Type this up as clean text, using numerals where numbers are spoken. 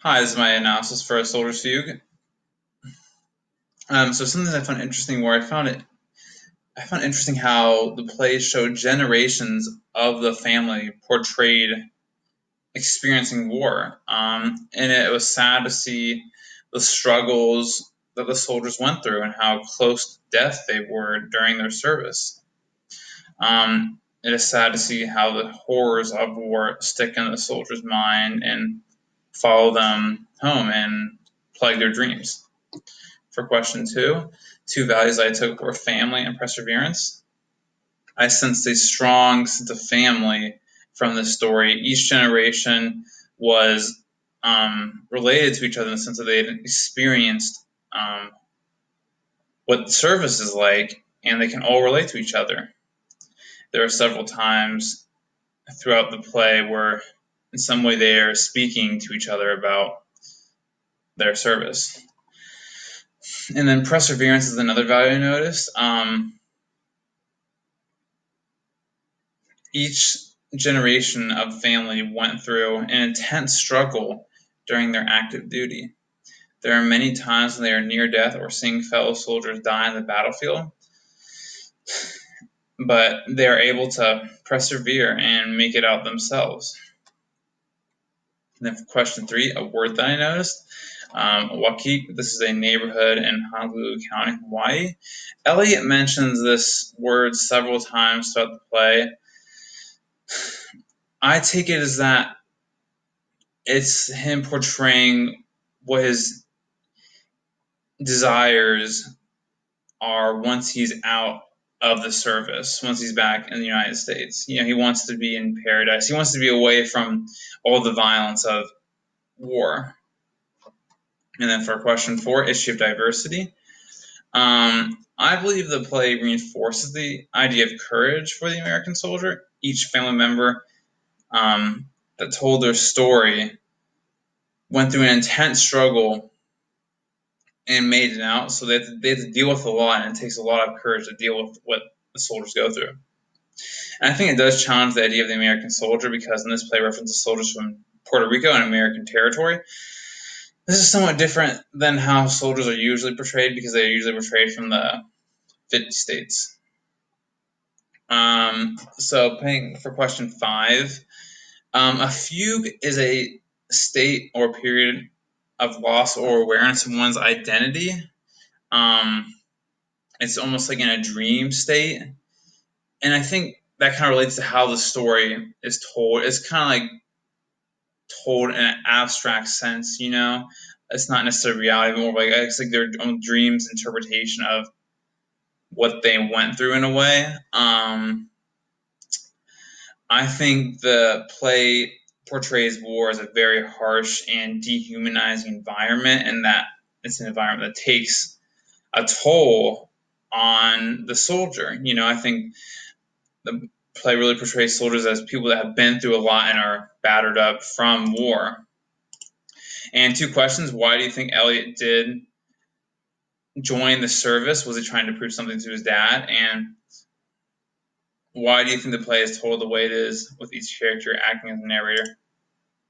Hi, this is my analysis for a Soldier's Fugue. So something that I found interesting, I found interesting how the play showed generations of the family portrayed experiencing war, and it was sad to see the struggles that the soldiers went through and how close to death they were during their service. It is sad to see how the horrors of war stick in the soldiers' mind and follow them home and plague their dreams. For question two values I took were family and perseverance. I sensed a strong sense of family from this story. Each generation was related to each other in the sense that they had experienced what service is like, and they can all relate to each other. There are several times throughout the play where, in some way, they are speaking to each other about their service. And then perseverance is another value I noticed. Each generation of family went through an intense struggle during their active duty. There are many times when they are near death or seeing fellow soldiers die in the battlefield, but they are able to persevere and make it out themselves. And then for question three, a word that I noticed, Waukee. This is a neighborhood in Honolulu County, Hawaii. Elliot mentions this word several times throughout the play. I take it as that it's him portraying what his desires are once he's out of the service, once he's back in the United States. You know, he wants to be in paradise. He wants to be away from all the violence of war. And then for question four, issue of diversity. I believe the play reinforces the idea of courage for the American soldier. Each family member that told their story went through an intense struggle and made it out. So they have to deal with a lot, and it takes a lot of courage to deal with what the soldiers go through. And I think it does challenge the idea of the American soldier because in this play references soldiers from Puerto Rico and American territory. This is somewhat different than how soldiers are usually portrayed because they are usually portrayed from the 50 states. So paying for question five, a fugue is a state or period of loss or awareness of one's identity. It's almost like in a dream state. And I think that kind of relates to how the story is told. It's kind of like told in an abstract sense, you know? It's not necessarily reality, but more like it's like their own dreams interpretation of what they went through in a way. I think the play portrays war as a very harsh and dehumanizing environment, and that it's an environment that takes a toll on the soldier. You know, I think the play really portrays soldiers as people that have been through a lot and are battered up from war. And two questions: why do you think Elliot did join the service? Was he trying to prove something to his dad? And why do you think the play is told the way it is, with each character acting as a narrator?